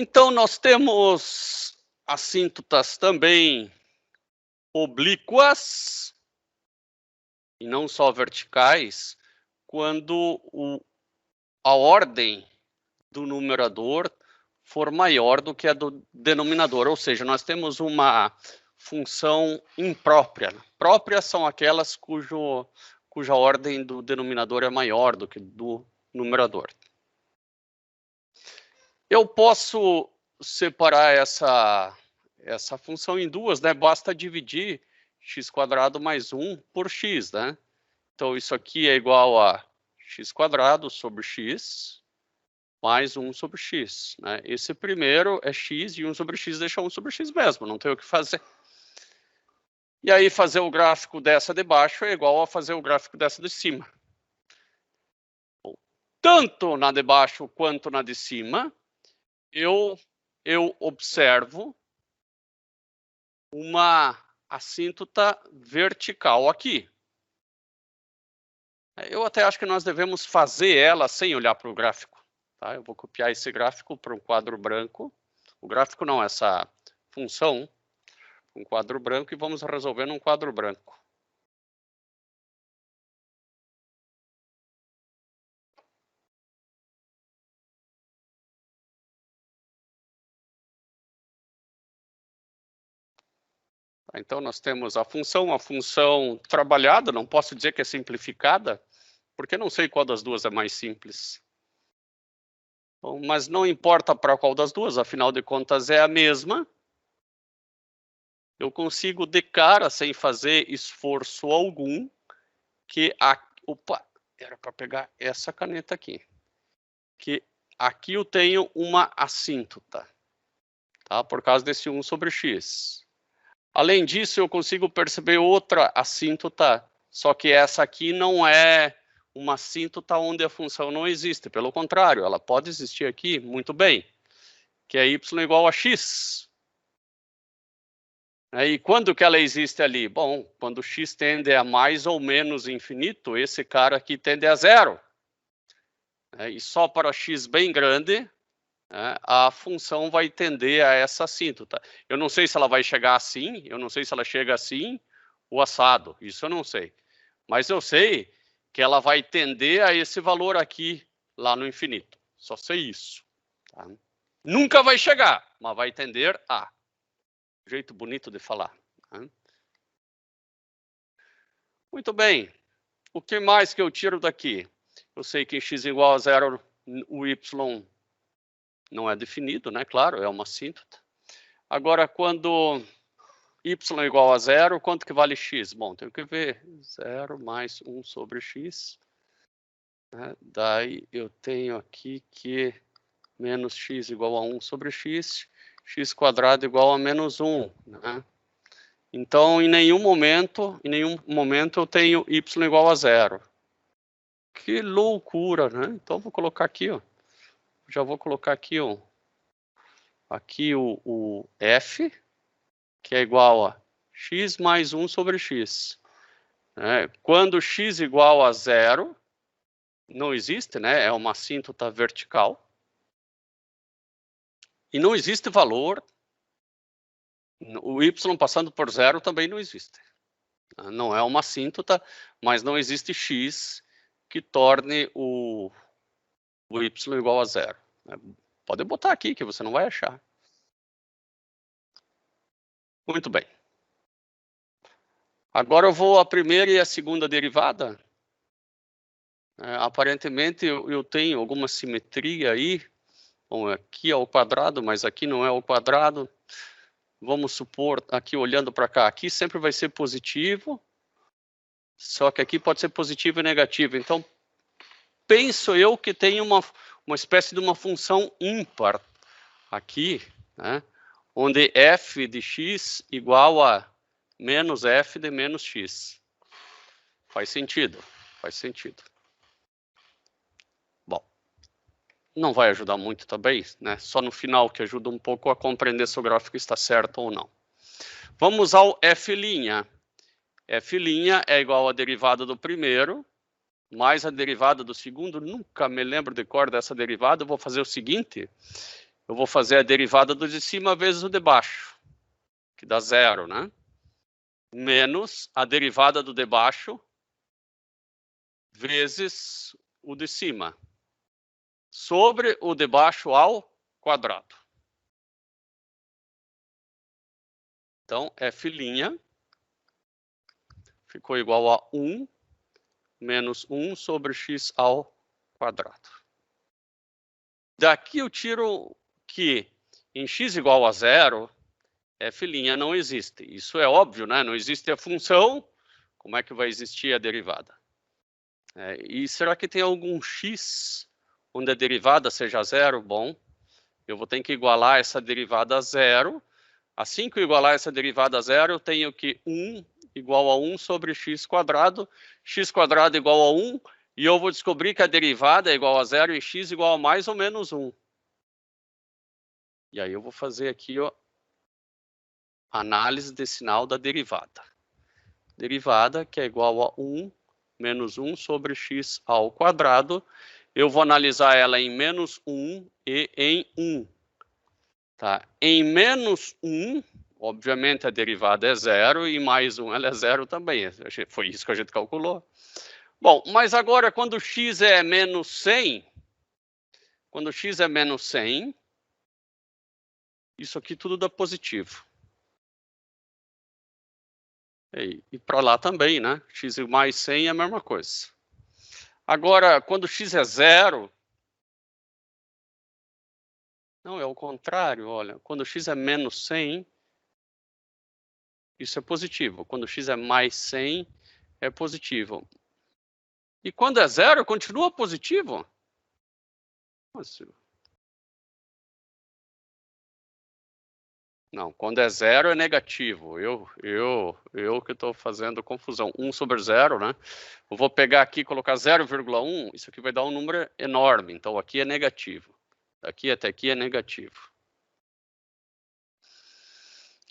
Então, nós temos assíntotas também oblíquas, e não só verticais, quando a ordem do numerador for maior do que a do denominador, ou seja, nós temos uma função imprópria. Próprias são aquelas cuja ordem do denominador é maior do que do numerador. Eu posso separar essa função em duas, né? Basta dividir x² mais 1 por x, né? Então, isso aqui é igual a x² sobre x mais 1 sobre x, né? Esse primeiro é x e 1 sobre x deixa 1 sobre x mesmo, não tem o que fazer. E aí, fazer o gráfico dessa de baixo é igual a fazer o gráfico dessa de cima. Bom, tanto na de baixo quanto na de cima, eu observo uma assíntota vertical aqui. Eu até acho que nós devemos fazer ela sem olhar para o gráfico. Tá? Eu vou copiar esse gráfico para um quadro branco. O gráfico não, essa função, um quadro branco, e vamos resolver num quadro branco. Então, nós temos a função trabalhada, não posso dizer que é simplificada, porque não sei qual das duas é mais simples. Bom, mas não importa para qual das duas, afinal de contas é a mesma. Eu consigo de cara, sem fazer esforço algum, que opa, era para pegar essa caneta aqui. Que aqui eu tenho uma assíntota, tá? Por causa desse 1 sobre x. Além disso, eu consigo perceber outra assíntota, só que essa aqui não é uma assíntota onde a função não existe. Pelo contrário, ela pode existir aqui, muito bem, que é y igual a x. E quando que ela existe ali? Bom, quando x tende a mais ou menos infinito, esse cara aqui tende a zero. E só para x bem grande, a função vai tender a essa assíntota. Eu não sei se ela vai chegar assim, eu não sei se ela chega assim, ou assado, isso eu não sei. Mas eu sei que ela vai tender a esse valor aqui, lá no infinito. Só sei isso. Tá? Nunca vai chegar, mas vai tender a. Jeito bonito de falar. Tá? Muito bem. O que mais que eu tiro daqui? Eu sei que em x igual a zero, o y não é definido, né? Claro, é uma assíntota. Agora, quando y igual a zero, quanto que vale x? Bom, tenho que ver. 0 mais 1 sobre x. Daí eu tenho aqui que menos x igual a 1 sobre x, x² igual a menos 1. Né? Então, em nenhum momento eu tenho y igual a zero. Que loucura, né? Então, vou colocar aqui, ó. Já vou colocar aqui, ó. Aqui o f, que é igual a x mais 1 sobre x. Quando x igual a zero, não existe, né? É uma assíntota vertical. E não existe valor. O y passando por zero também não existe. Não é uma assíntota, mas não existe x que torne o y igual a zero. Pode botar aqui que você não vai achar. Muito bem. Agora eu vou à primeira e à segunda derivada. Aparentemente eu tenho alguma simetria aí. Bom, aqui é o quadrado, mas aqui não é o quadrado. Vamos supor, aqui olhando para cá, aqui sempre vai ser positivo. Só que aqui pode ser positivo e negativo. Então, penso eu que tem uma espécie de uma função ímpar aqui, né? Onde f de x igual a menos f de menos x. Faz sentido, faz sentido. Bom, não vai ajudar muito também, né? Só no final que ajuda um pouco a compreender se o gráfico está certo ou não. Vamos ao f'. F' é igual à derivada do primeiro, mais a derivada do segundo. Nunca me lembro de cor dessa derivada. Eu vou fazer o seguinte, eu vou fazer a derivada do de cima vezes o de baixo, que dá 0, né? Menos a derivada do de baixo vezes o de cima, sobre o de baixo ao quadrado. Então, f' ficou igual a 1 menos 1 sobre x ao quadrado. Daqui eu tiro que em x igual a 0, f' não existe. Isso é óbvio, né? Não existe a função, como é que vai existir a derivada? E será que tem algum x onde a derivada seja 0? Bom, eu vou ter que igualar essa derivada a 0. Assim que eu igualar essa derivada a 0, eu tenho que 1 igual a 1 sobre x quadrado igual a 1, e eu vou descobrir que a derivada é igual a 0 e x igual a mais ou menos 1. E aí eu vou fazer aqui, ó, análise de sinal da derivada. Derivada, que é igual a 1 menos 1 sobre x ao quadrado. Eu vou analisar ela em menos 1 e em 1. Tá? Em menos 1, obviamente a derivada é 0, e mais 1 ela é 0 também. Foi isso que a gente calculou. Bom, mas agora quando x é menos 100, isso aqui tudo dá positivo. E para lá também, né? X mais 100 é a mesma coisa. Agora, quando x é 0, não, é o contrário, olha. Quando x é menos 100, isso é positivo. Quando x é mais 100, é positivo. E quando é 0, continua positivo? Nossa. Não, quando é 0 é negativo. Eu que estou fazendo confusão. 1 sobre 0, né? Eu vou pegar aqui e colocar 0,1, isso aqui vai dar um número enorme. Então, aqui é negativo. Daqui até aqui é negativo.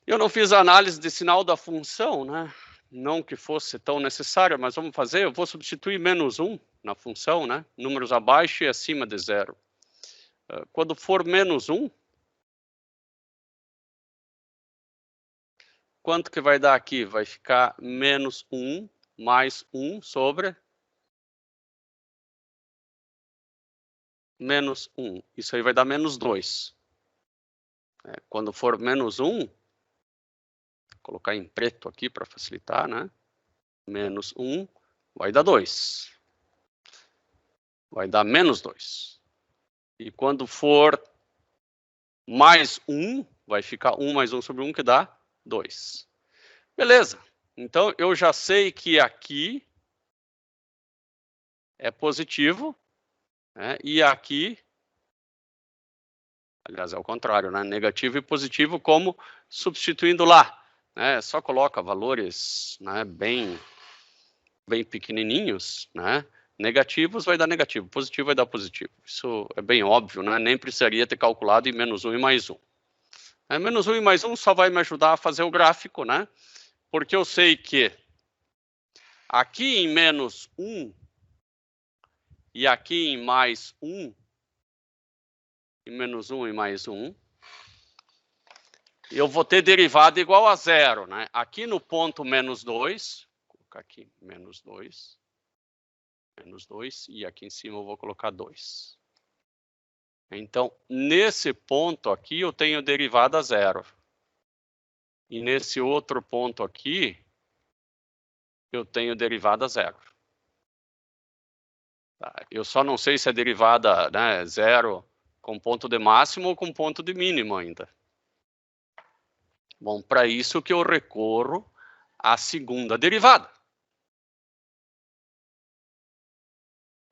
Eu não fiz a análise de sinal da função, né? Não que fosse tão necessário, mas vamos fazer. Eu vou substituir menos 1 na função, né? Números abaixo e acima de 0. Quando for menos 1, quanto que vai dar aqui? Vai ficar menos 1 mais 1 sobre menos 1. Isso aí vai dar menos 2. Quando for menos 1, vou colocar em preto aqui para facilitar, né? Menos 1 vai dar 2. Vai dar menos 2. E quando for mais 1, vai ficar 1 mais 1 sobre 1, que dá 2. Beleza. Então, eu já sei que aqui é positivo, né? E aqui, aliás, é o contrário, né? Negativo e positivo, como substituindo lá. Né? Só coloca valores, né, bem pequenininhos, né? Negativos vai dar negativo, positivo vai dar positivo. Isso é bem óbvio, né? Nem precisaria ter calculado em menos 1 e mais 1. Menos 1 e mais 1 só vai me ajudar a fazer o gráfico, né? Porque eu sei que aqui em menos 1 e aqui em mais 1, em menos 1 e mais 1, eu vou ter derivada igual a 0, né? Aqui no ponto menos 2, vou colocar aqui menos 2, e aqui em cima eu vou colocar 2. Então, nesse ponto aqui, eu tenho derivada 0. E nesse outro ponto aqui, eu tenho derivada 0. Tá? Eu só não sei se é derivada, né, 0 com ponto de máximo ou com ponto de mínimo ainda. Bom, para isso que eu recorro à segunda derivada.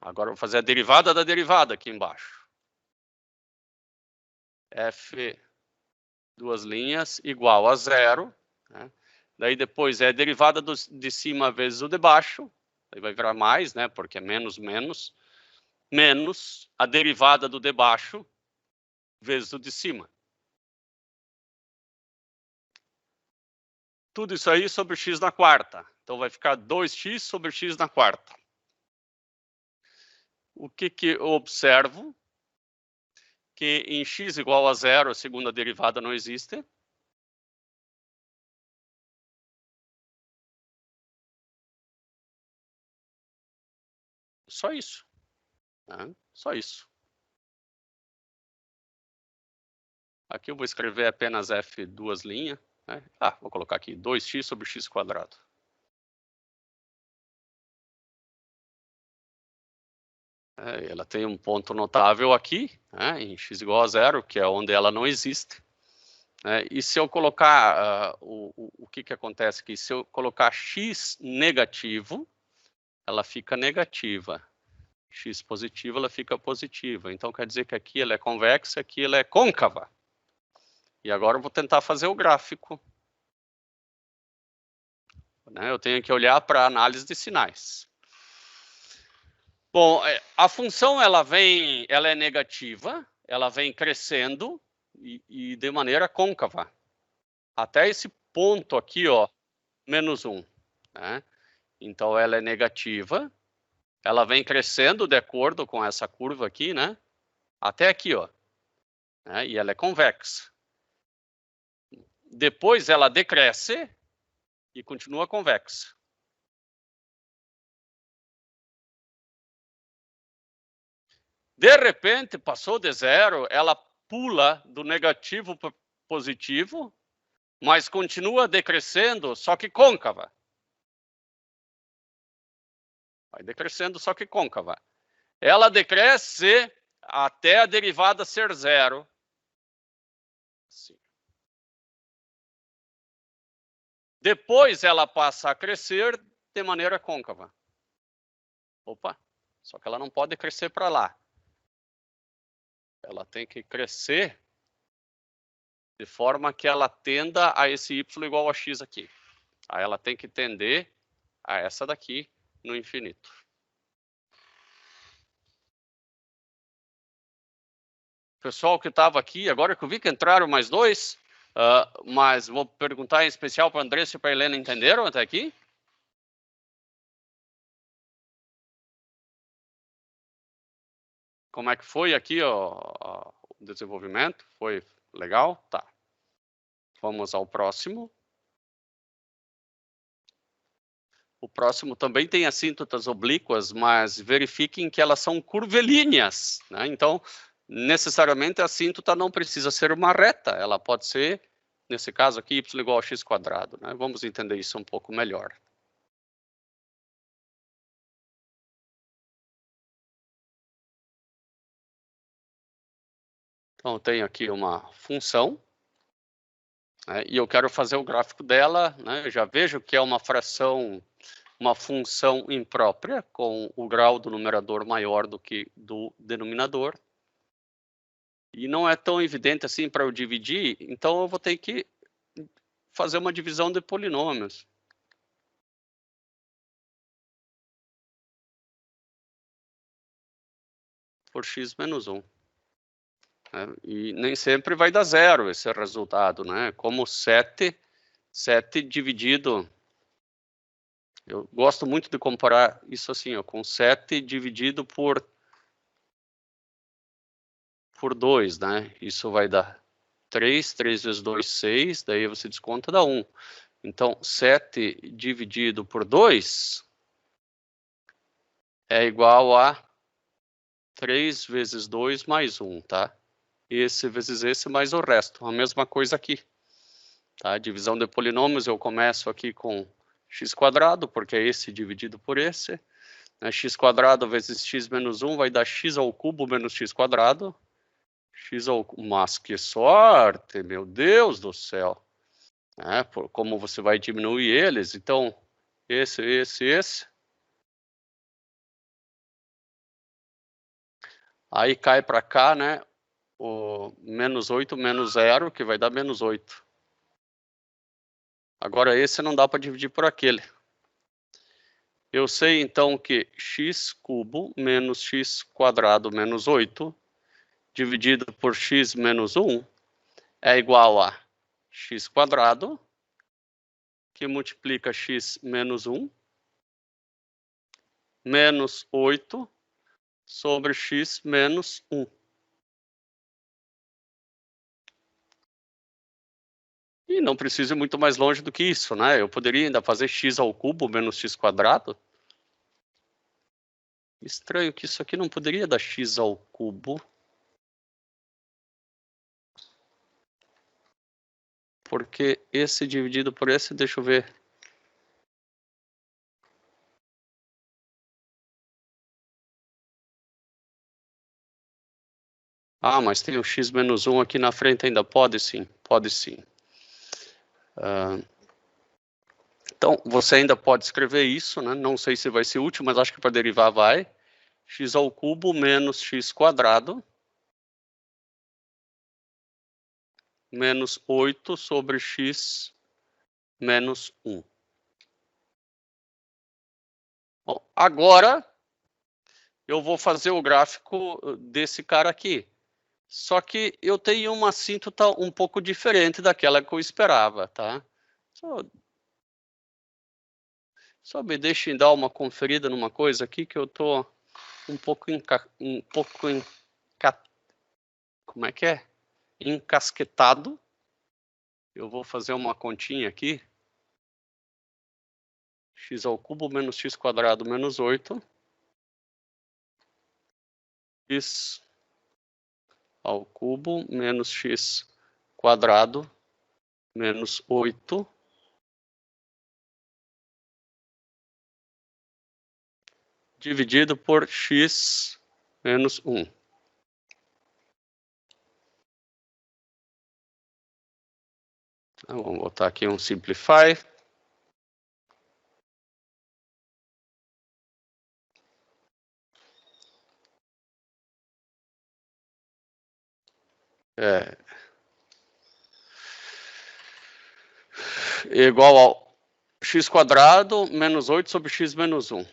Agora eu vou fazer a derivada da derivada aqui embaixo. F, duas linhas, igual a 0. Né? Daí depois é a derivada de cima vezes o de baixo. Aí vai virar mais, né? Porque é menos, menos a derivada do de baixo vezes o de cima. Tudo isso aí sobre x na quarta. Então vai ficar 2x sobre x na quarta. O que eu observo? que em x igual a 0, a segunda derivada não existe. Só isso. Né? Só isso. Aqui eu vou escrever apenas f duas linhas. Né? Vou colocar aqui 2x sobre x quadrado. Ela tem um ponto notável aqui, né, em x igual a 0, que é onde ela não existe. E se eu colocar, o que acontece aqui? Se eu colocar x negativo, ela fica negativa. X positivo, ela fica positiva. Então, quer dizer que aqui ela é convexa, aqui ela é côncava. E agora eu vou tentar fazer o gráfico. Eu tenho que olhar para a análise de sinais. Bom, a função ela é negativa, ela vem crescendo e de maneira côncava. Até esse ponto aqui, ó, menos 1. Né? Então, ela é negativa, ela vem crescendo de acordo com essa curva aqui, né? Até aqui, ó. Né? E ela é convexa. Depois ela decresce e continua convexa. De repente, passou de 0, ela pula do negativo para positivo, mas continua decrescendo, só que côncava. Vai decrescendo, só que côncava. Ela decresce até a derivada ser 0. Assim. Depois ela passa a crescer de maneira côncava. Opa, só que ela não pode crescer para lá. Ela tem que crescer de forma que ela tenda a esse y igual a x aqui. Aí ela tem que tender a essa daqui no infinito. Pessoal que estava aqui, agora que eu vi que entraram mais dois, mas vou perguntar em especial para a Andressa e para a Helena, entenderam até aqui? Como é que foi aqui o desenvolvimento? Foi legal? Tá. Vamos ao próximo. O próximo também tem assíntotas oblíquas, mas verifiquem que elas são curvilíneas. Né? Então, necessariamente, a assíntota não precisa ser uma reta. Ela pode ser, nesse caso aqui, y igual a x quadrado. Né? Vamos entender isso um pouco melhor. Então, eu tenho aqui uma função, né, e eu quero fazer o gráfico dela. Né, eu já vejo que é uma fração, uma função imprópria, com o grau do numerador maior do que do denominador. E não é tão evidente assim para eu dividir, então eu vou ter que fazer uma divisão de polinômios. Por x menos 1. E nem sempre vai dar 0 esse resultado, né? Como 7 dividido... Eu gosto muito de comparar isso assim, ó, com 7 dividido por 2, né? Isso vai dar 3 vezes 2, 6, daí você desconta, dá 1. Então, 7 dividido por 2 é igual a 3 vezes 2 mais 1, tá? Esse vezes esse mais o resto. A mesma coisa aqui. Tá? Divisão de polinômios, eu começo aqui com x quadrado, porque é esse dividido por esse. X quadrado vezes x menos 1 vai dar x ao cubo menos x quadrado. X ao cubo. Mas que sorte, meu Deus do céu. Como você vai diminuir eles. Então, esse. Aí cai para cá, né? O menos 8 menos 0, que vai dar menos 8. Agora, esse não dá para dividir por aquele. Eu sei, então, que x cubo menos x quadrado menos 8, dividido por x menos 1, é igual a x quadrado, que multiplica x menos 1, menos 8 sobre x menos 1. E não precisa ir muito mais longe do que isso, né? Eu poderia ainda fazer x ao cubo menos x quadrado. Estranho que isso aqui não poderia dar x ao cubo. Porque esse dividido por esse, deixa eu ver. Ah, mas tem o x menos 1 aqui na frente ainda. Pode sim, pode sim. Então, você ainda pode escrever isso, né? Não sei se vai ser útil, mas acho que para derivar vai. X ao cubo menos x quadrado menos 8 sobre x menos 1. Bom, agora eu vou fazer o gráfico desse cara aqui. Só que eu tenho uma assíntota um pouco diferente daquela que eu esperava, tá? Só me deixem dar uma conferida numa coisa aqui que eu tô um pouco como é que é? Encasquetado. Eu vou fazer uma continha aqui. X ao cubo menos x quadrado menos 8. X ao cubo menos x quadrado menos 8. Dividido por x menos 1. Então, vamos botar aqui um simplify. Igual ao x quadrado menos 8 sobre x menos 1.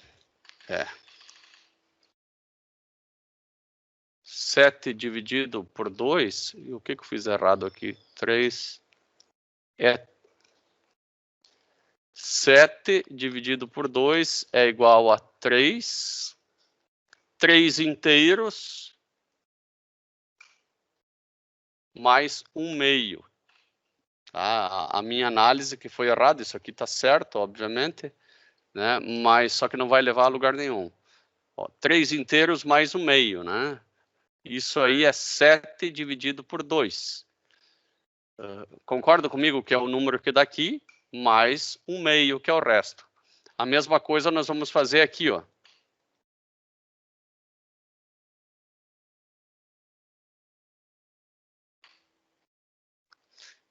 7 dividido por 2. E o que eu fiz errado aqui? 3 é 7 dividido por 2 é igual a 3. 3 inteiros mais 1 meio. Tá? A minha análise que foi errada, isso aqui está certo, obviamente, né? Mas só que não vai levar a lugar nenhum. Ó, 3 inteiros mais 1 meio, né? Isso aí é 7 dividido por 2. Concorda comigo que é o número que dá aqui, mais 1 meio, que é o resto. A mesma coisa nós vamos fazer aqui, ó.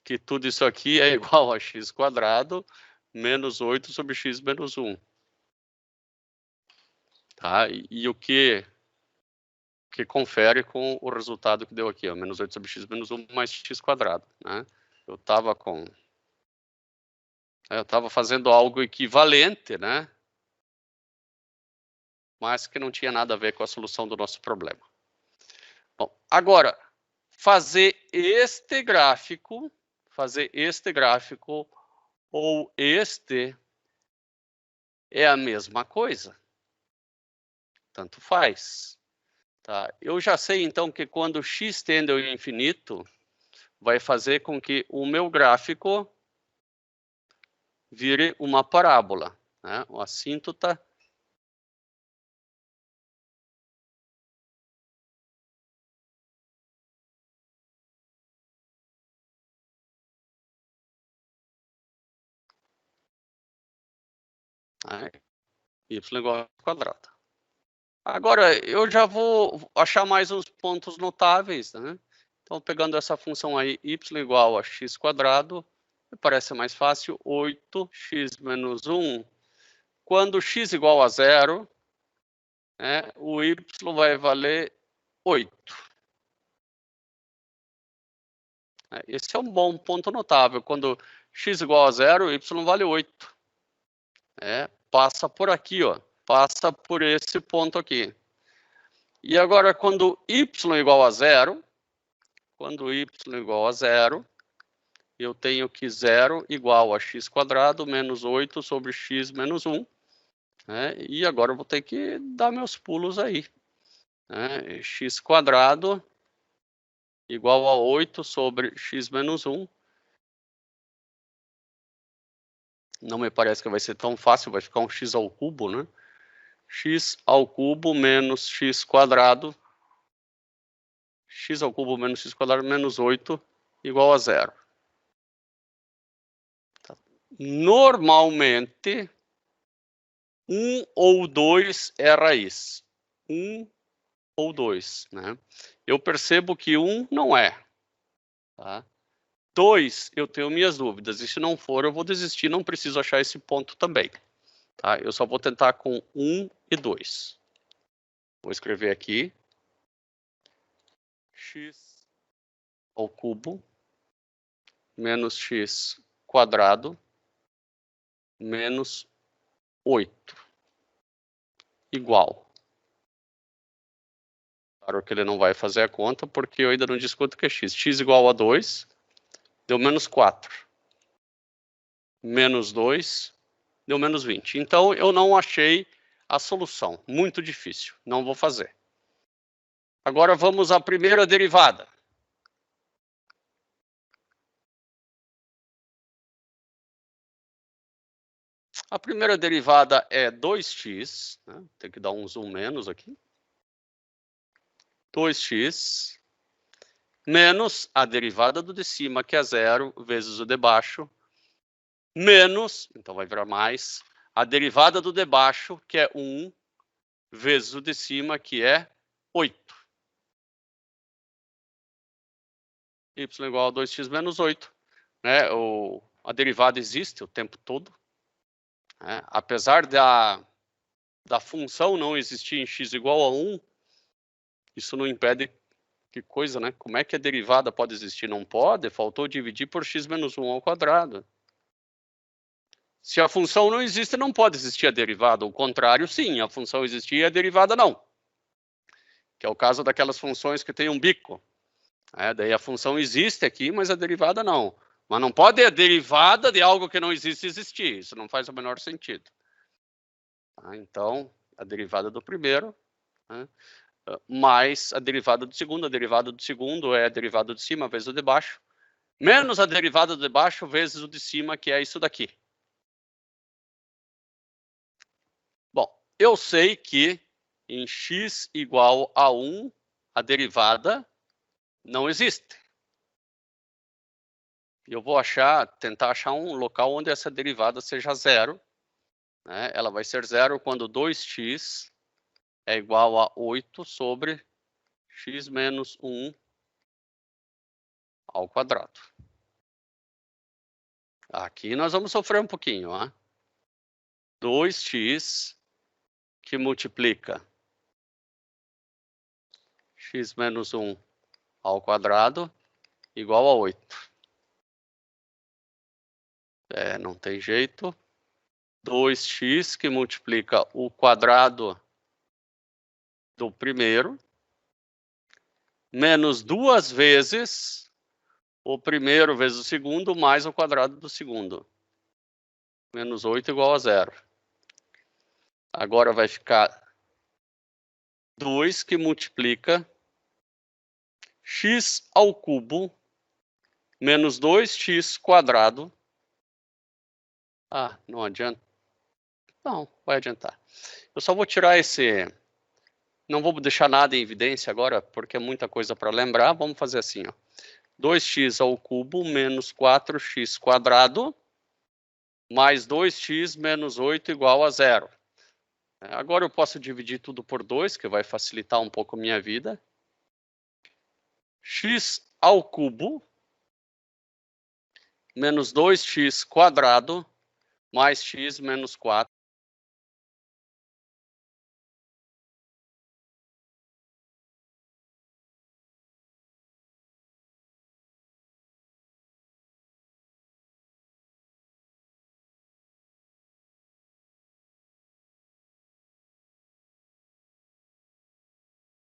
Que tudo isso aqui é igual a x quadrado menos 8 sobre x menos 1. Tá? E o que confere com o resultado que deu aqui, ó, menos 8 sobre x menos 1 mais x quadrado, né? Eu estava fazendo algo equivalente, né? Mas que não tinha nada a ver com a solução do nosso problema. Bom, agora, fazer este gráfico ou este é a mesma coisa. Tanto faz. Tá? Eu já sei, então, que quando x tende ao infinito, vai fazer com que o meu gráfico vire uma parábola. Né? O assíntota né? Y igual ao quadrado. Agora, eu já vou achar mais uns pontos notáveis, né? Então, pegando essa função aí, y igual a x quadrado, me parece mais fácil, 8x menos 1. Quando x igual a 0, né, o y vai valer 8. Esse é um bom ponto notável. Quando x igual a 0, o y vale 8. Passa por aqui, ó. Passa por esse ponto aqui. E agora, quando y igual a 0, eu tenho que 0 igual a x quadrado menos 8 sobre x menos 1. Né? E agora eu vou ter que dar meus pulos aí. Né? X quadrado igual a 8 sobre x menos 1. Não me parece que vai ser tão fácil, vai ficar um x ao cubo, né? X ao cubo menos x quadrado. X ao cubo menos x quadrado menos 8 igual a 0. Normalmente, 1 ou 2 é a raiz. 1 ou 2, né? Eu percebo que 1 não é. Tá? 2, eu tenho minhas dúvidas. E se não for, eu vou desistir. Não preciso achar esse ponto também. Tá? Eu só vou tentar com 1 e 2. Vou escrever aqui. X ao cubo menos x quadrado menos 8 igual. Claro que ele não vai fazer a conta, porque eu ainda não disse quanto que é x. X igual a 2, deu menos 4. Menos 2, deu menos 20. Então, eu não achei a solução. Muito difícil. Não vou fazer. Agora, vamos à primeira derivada. A primeira derivada é 2x. Né? Tem que dar um zoom menos aqui. 2x menos a derivada do de cima, que é 0, vezes o de baixo, menos, então vai virar mais, a derivada do de baixo, que é 1, vezes o de cima, que é 8. Y igual a 2x menos 8. Né? A derivada existe o tempo todo. Né? Apesar da função não existir em x igual a 1, isso não impede que coisa, né? Como é que a derivada pode existir? Não pode, faltou dividir por x menos 1 ao quadrado. Se a função não existe, não pode existir a derivada. O contrário, sim, a função existir e a derivada não. Que é o caso daquelas funções que tem um bico. Daí a função existe aqui, mas a derivada não. Mas não pode a derivada de algo que não existe existir. Isso não faz o menor sentido. Então, a derivada do primeiro, né, mais a derivada do segundo. A derivada do segundo é a derivada de cima vezes o de baixo, menos a derivada do de baixo vezes o de cima, que é isso daqui. Bom, eu sei que em x igual a 1, a derivada não existe. Eu vou tentar achar um local onde essa derivada seja 0. Né? Ela vai ser 0 quando 2x é igual a 8 sobre x menos 1 ao quadrado. Aqui nós vamos sofrer um pouquinho. 2x que multiplica x menos 1 ao quadrado igual a 8. Não tem jeito. 2x que multiplica o quadrado do primeiro, menos 2 vezes o primeiro vezes o segundo, mais o quadrado do segundo. Menos 8 igual a 0. Agora vai ficar 2 que multiplica x ao cubo menos 2x quadrado. Não adianta. Não, vai adiantar. Eu só vou tirar esse... Não vou deixar nada em evidência agora, porque é muita coisa para lembrar. Vamos fazer assim, 2x ao cubo menos 4x quadrado mais 2x menos 8 igual a 0. Agora eu posso dividir tudo por 2, que vai facilitar um pouco a minha vida. X ao cubo menos 2x quadrado mais x menos 4.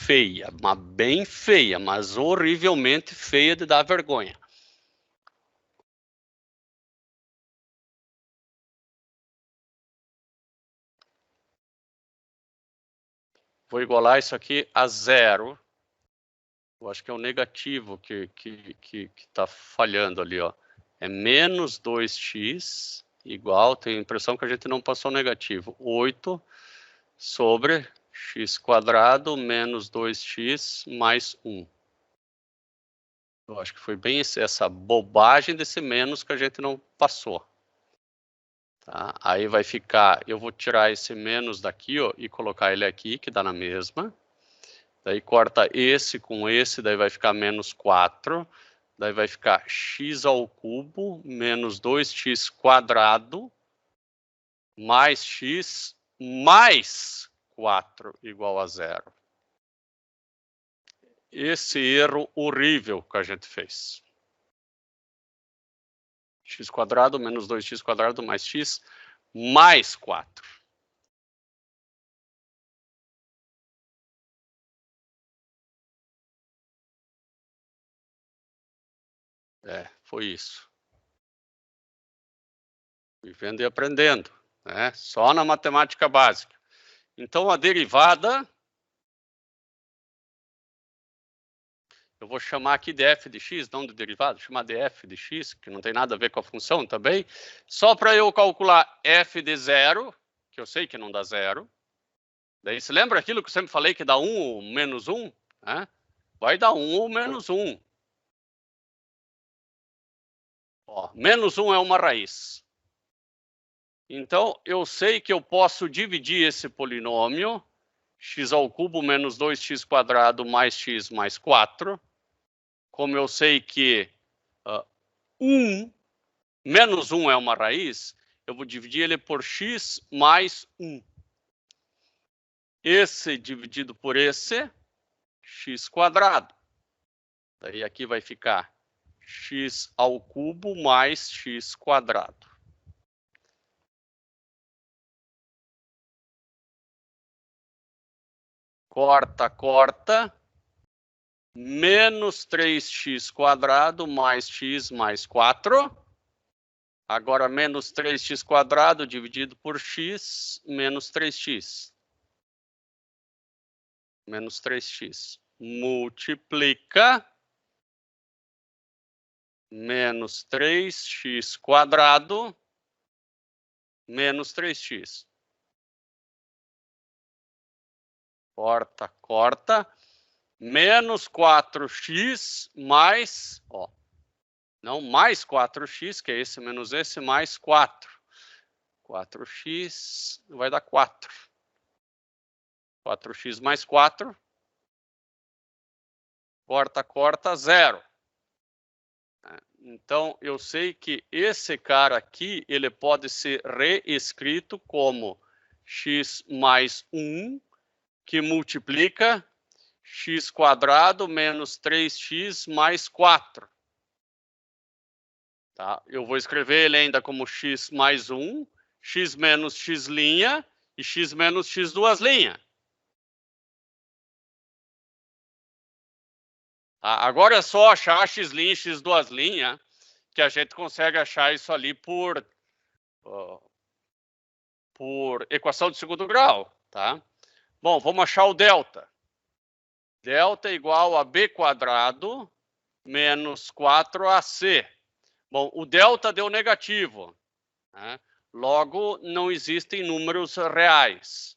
Feia, mas bem feia, mas horrivelmente feia de dar vergonha. Vou igualar isso aqui a 0. Eu acho que é o negativo que está falhando ali. É menos 2x igual, tenho a impressão que a gente não passou negativo, 8 sobre x² menos 2x mais 1. Eu acho que foi bem essa bobagem desse menos que a gente não passou. Tá? Aí vai ficar, eu vou tirar esse menos daqui, ó, e colocar ele aqui, que dá na mesma. Daí corta esse com esse, daí vai ficar menos 4. Daí vai ficar x² menos 2x² mais x mais 4 igual a 0. Esse erro horrível que a gente fez. x² menos 2x² mais x mais 4. Foi isso. Vivendo e aprendendo, né? Só na matemática básica. Então, a derivada, eu vou chamar aqui de f de x, não de derivada, vou chamar de f de x, que não tem nada a ver com a função também, só para eu calcular f de 0, que eu sei que não dá 0. Daí, você lembra aquilo que eu sempre falei que dá 1 ou menos 1? Né? Vai dar 1 ou menos 1. Ó, menos 1 é uma raiz. Então, eu sei que eu posso dividir esse polinômio, x² menos 2x² mais x mais 4. Como eu sei que 1 menos 1 é uma raiz, eu vou dividir ele por x mais 1. Esse dividido por esse, x². Daí aqui vai ficar x² mais x². Corta, corta. Menos 3x² mais x mais 4. Agora, menos 3x² dividido por x, menos 3x. Menos 3x. Multiplica. Menos 3x², menos 3x. Corta, corta. Menos 4x mais, ó, não, mais 4x, que é esse menos esse, mais 4. 4x vai dar 4. 4x mais 4. Corta, corta, 0. Então, eu sei que esse cara aqui, ele pode ser reescrito como x mais 1, que multiplica x² menos 3x mais 4. Tá? Eu vou escrever ele ainda como x mais 1, x menos x' e x menos x duas linhas. Tá? Agora é só achar x' e x duas linhas, que a gente consegue achar isso ali por equação de segundo grau. Tá? Bom, vamos achar o delta. Delta é igual a b² menos 4ac. Bom, o delta deu negativo, né? Logo, não existem números reais.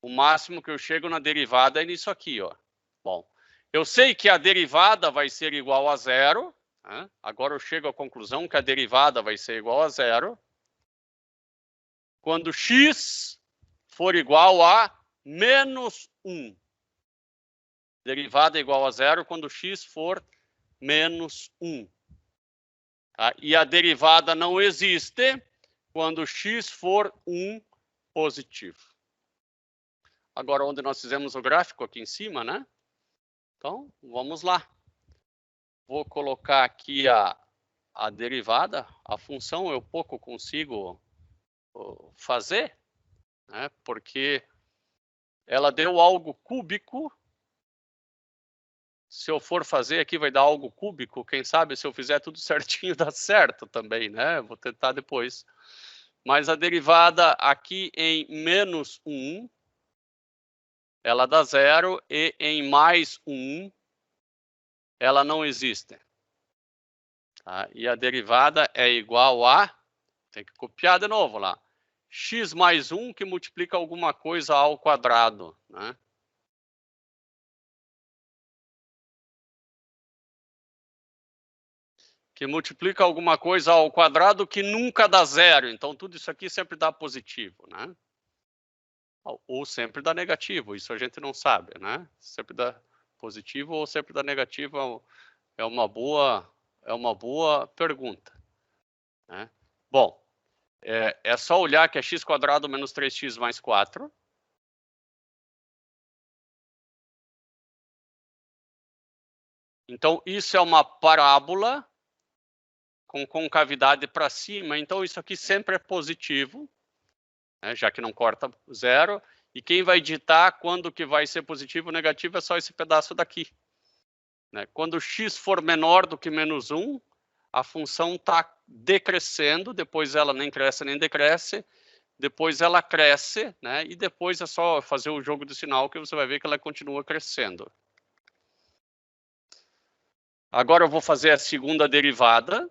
O máximo que eu chego na derivada é nisso aqui, ó. Bom, eu sei que a derivada vai ser igual a 0. Né? Agora eu chego à conclusão que a derivada vai ser igual a 0 quando x for igual a menos 1. Derivada é igual a 0 quando x for menos 1. Tá? E a derivada não existe quando x for 1 positivo. Agora, onde nós fizemos o gráfico aqui em cima, né? Então, vamos lá. Vou colocar aqui a derivada. A função eu pouco consigo fazer, né? Porque ela deu algo cúbico. Se eu for fazer aqui, vai dar algo cúbico. Quem sabe, se eu fizer tudo certinho, dá certo também, né? Vou tentar depois. Mas a derivada aqui em menos 1, ela dá 0, e em mais 1, ela não existe. Tá? E a derivada é igual a tem que copiar de novo lá. X mais 1 que multiplica alguma coisa ao quadrado, né? Que multiplica alguma coisa ao quadrado que nunca dá zero. Então, tudo isso aqui sempre dá positivo, né? Ou sempre dá negativo, isso a gente não sabe, né? Sempre dá positivo ou sempre dá negativo é uma boa pergunta, né? Bom, é só olhar que é x² menos 3x mais 4. Então, isso é uma parábola com concavidade para cima, então isso aqui sempre é positivo, né, já que não corta zero, e quem vai ditar quando que vai ser positivo ou negativo é só esse pedaço daqui. Né? Quando x for menor do que menos 1, a função está decrescendo, depois ela nem cresce nem decresce, depois ela cresce, né, e depois é só fazer o jogo de sinal que você vai ver que ela continua crescendo. Agora eu vou fazer a segunda derivada.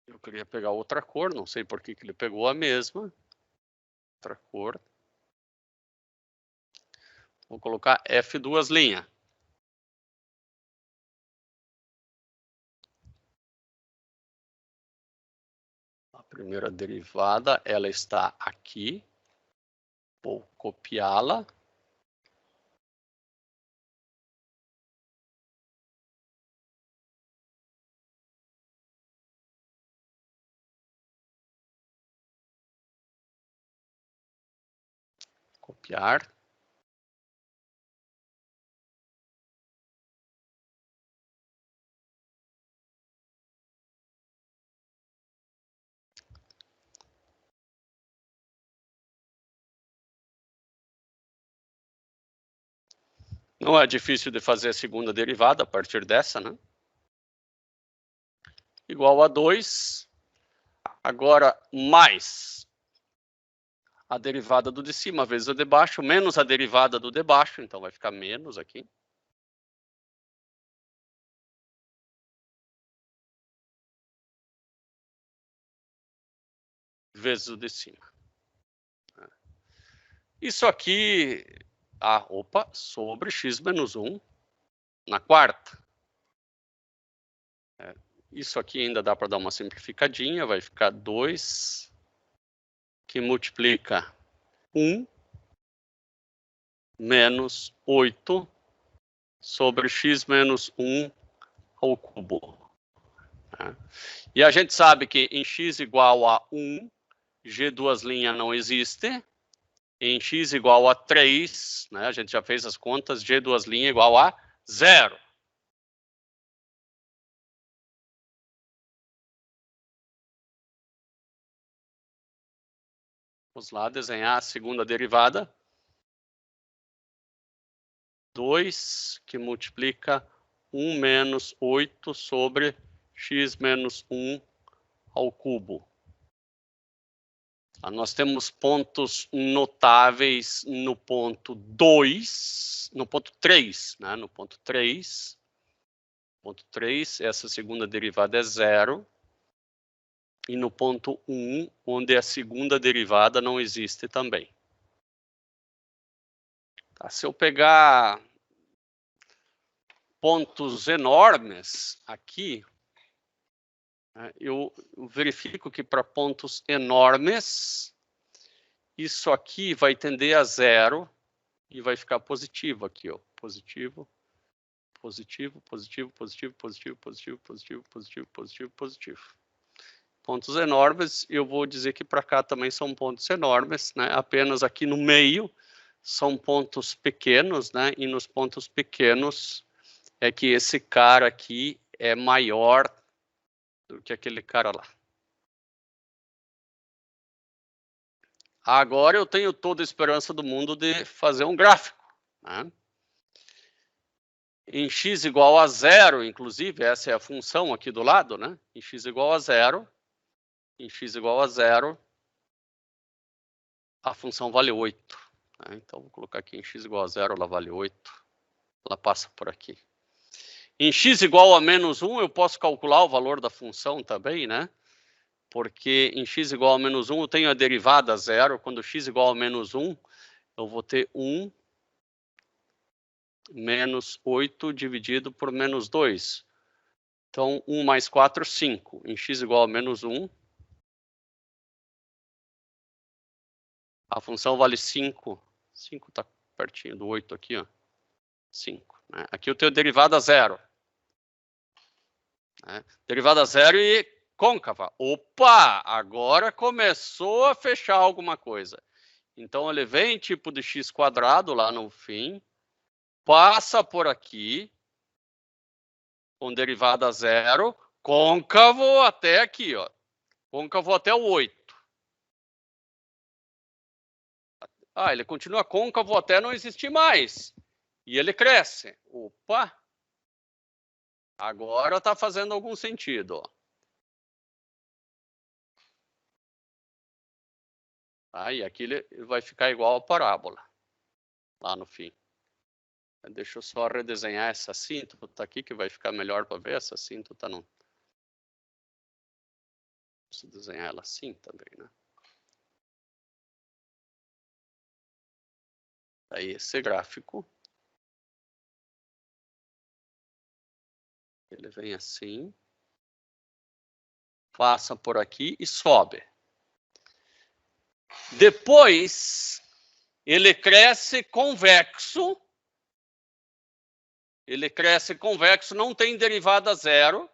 Eu queria pegar outra cor, não sei por que ele pegou a mesma. Outra cor. Vou colocar F duas linhas. A primeira derivada, ela está aqui. Vou copiá-la. Copiar. Não é difícil de fazer a segunda derivada a partir dessa, né? Igual a 2. Agora, mais a derivada do de cima vezes a de baixo, menos a derivada do de baixo. Então, vai ficar menos aqui. Vezes o de cima. Isso aqui, sobre x menos 1 na quarta. Isso aqui ainda dá para dar uma simplificadinha, vai ficar 2 que multiplica 1 menos 8 sobre x menos 1 ao cubo. E a gente sabe que em x igual a 1, g duas linhas não existe. Em x igual a 3, né, a gente já fez as contas, g duas linhas igual a 0. Vamos lá desenhar a segunda derivada. 2 que multiplica 1 menos 8 sobre x menos 1 ao cubo. Nós temos pontos notáveis no ponto 2, no ponto 3, né? No ponto 3. Ponto 3, essa segunda derivada é 0. E no ponto 1, onde a segunda derivada não existe também. Tá, se eu pegar pontos enormes aqui, eu verifico que para pontos enormes, isso aqui vai tender a 0 e vai ficar positivo aqui, ó. Positivo, positivo, positivo, positivo, positivo, positivo, positivo, positivo, positivo, positivo. Pontos enormes, eu vou dizer que para cá também são pontos enormes, né? Apenas aqui no meio são pontos pequenos, né? E nos pontos pequenos é que esse cara aqui é maior do que aquele cara lá. Agora eu tenho toda a esperança do mundo de fazer um gráfico, né? Em x igual a 0, inclusive, essa é a função aqui do lado, né? Em x igual a 0, em x igual a 0, a função vale 8. Né? Então, vou colocar aqui em x igual a 0, ela vale 8. Ela passa por aqui. Em x igual a menos 1, eu posso calcular o valor da função também, né? porque em x igual a menos 1 eu tenho a derivada zero. Quando x igual a menos 1, eu vou ter 1 menos 8 dividido por menos 2. Então, 1 mais 4, 5. Em x igual a menos 1, a função vale 5. 5 está pertinho do 8 aqui, ó. 5. Né? Aqui eu tenho derivada zero. Né? Derivada zero e côncava. Opa! Agora começou a fechar alguma coisa. Então, eu levei em tipo de x quadrado lá no fim, passa por aqui, com derivada zero, côncavo até aqui, ó. Côncavo até o 8. Ah, ele continua côncavo até não existir mais. E ele cresce. Opa! Agora está fazendo algum sentido. Ó. Aí aqui ele vai ficar igual a parábola. Lá no fim. Deixa eu só redesenhar essa assíntota aqui, que vai ficar melhor para ver. Essa assíntota não. Preciso desenhar ela assim também, né? Aí esse gráfico. Ele vem assim. Passa por aqui e sobe. Depois, ele cresce convexo. Ele cresce convexo, não tem derivada zero.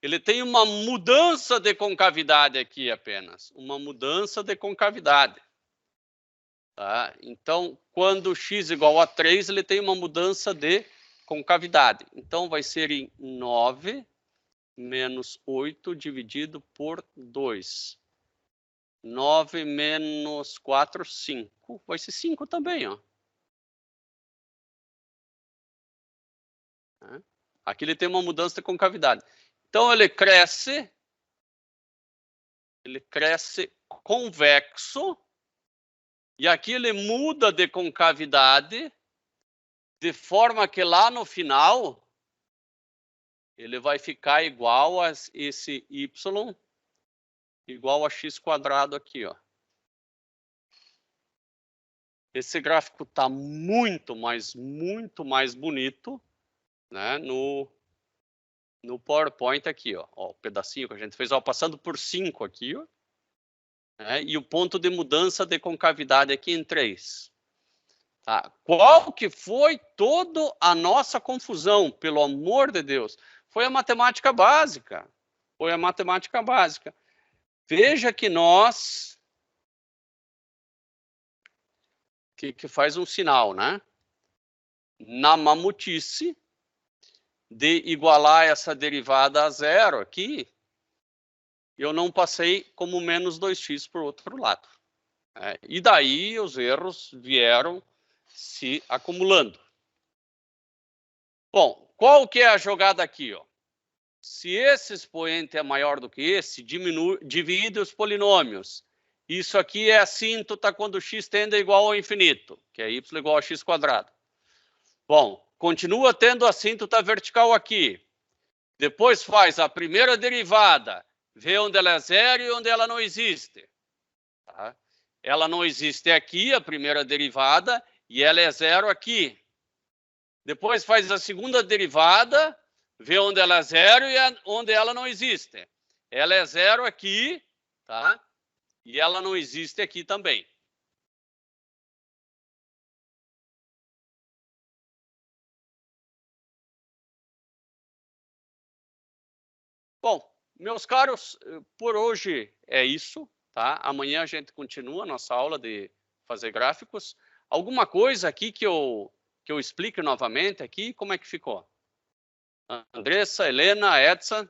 Ele tem uma mudança de concavidade aqui apenas. Uma mudança de concavidade. Tá? Então, quando x igual a 3, ele tem uma mudança de concavidade. Então, vai ser em 9 menos 8 dividido por 2. 9 menos 4, 5. Vai ser 5 também, ó. Aqui ele tem uma mudança de concavidade. Então, ele cresce convexo, e aqui ele muda de concavidade, de forma que lá no final, ele vai ficar igual a esse y, igual a x quadrado aqui, ó. Esse gráfico está muito mais bonito, né, no PowerPoint aqui, ó, o pedacinho que a gente fez, ó, passando por 5 aqui, ó, né, e o ponto de mudança de concavidade aqui em 3. Tá? Qual que foi toda a nossa confusão, pelo amor de Deus? Foi a matemática básica. Foi a matemática básica. Veja que nós... que faz um sinal, né? Na mamutice de igualar essa derivada a zero aqui, eu não passei como menos 2x por outro lado. E daí os erros vieram se acumulando. Bom, qual que é a jogada aqui? Ó? Se esse expoente é maior do que esse, divide os polinômios. Isso aqui é a assíntota quando x tende a igual ao infinito, que é y igual a x quadrado. Bom, continua tendo a assíntota vertical aqui. Depois faz a primeira derivada, vê onde ela é zero e onde ela não existe. Tá? Ela não existe aqui, a primeira derivada, e ela é zero aqui. Depois faz a segunda derivada, vê onde ela é zero e onde ela não existe. Ela é zero aqui, tá? E ela não existe aqui também. Bom, meus caros, por hoje é isso, tá? Amanhã a gente continua a nossa aula de fazer gráficos. Alguma coisa aqui que eu explique novamente aqui, como é que ficou? Andressa, Helena, Edson.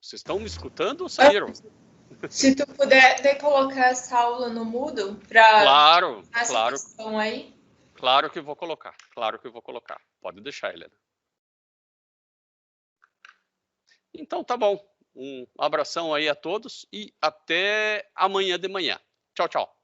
Vocês estão me escutando ou saíram? Se tu puder colocar essa aula no mudo para claro. aí. Claro que vou colocar. Pode deixar, Helena. Então tá bom. Um abração aí a todos e até amanhã de manhã. Tchau, tchau.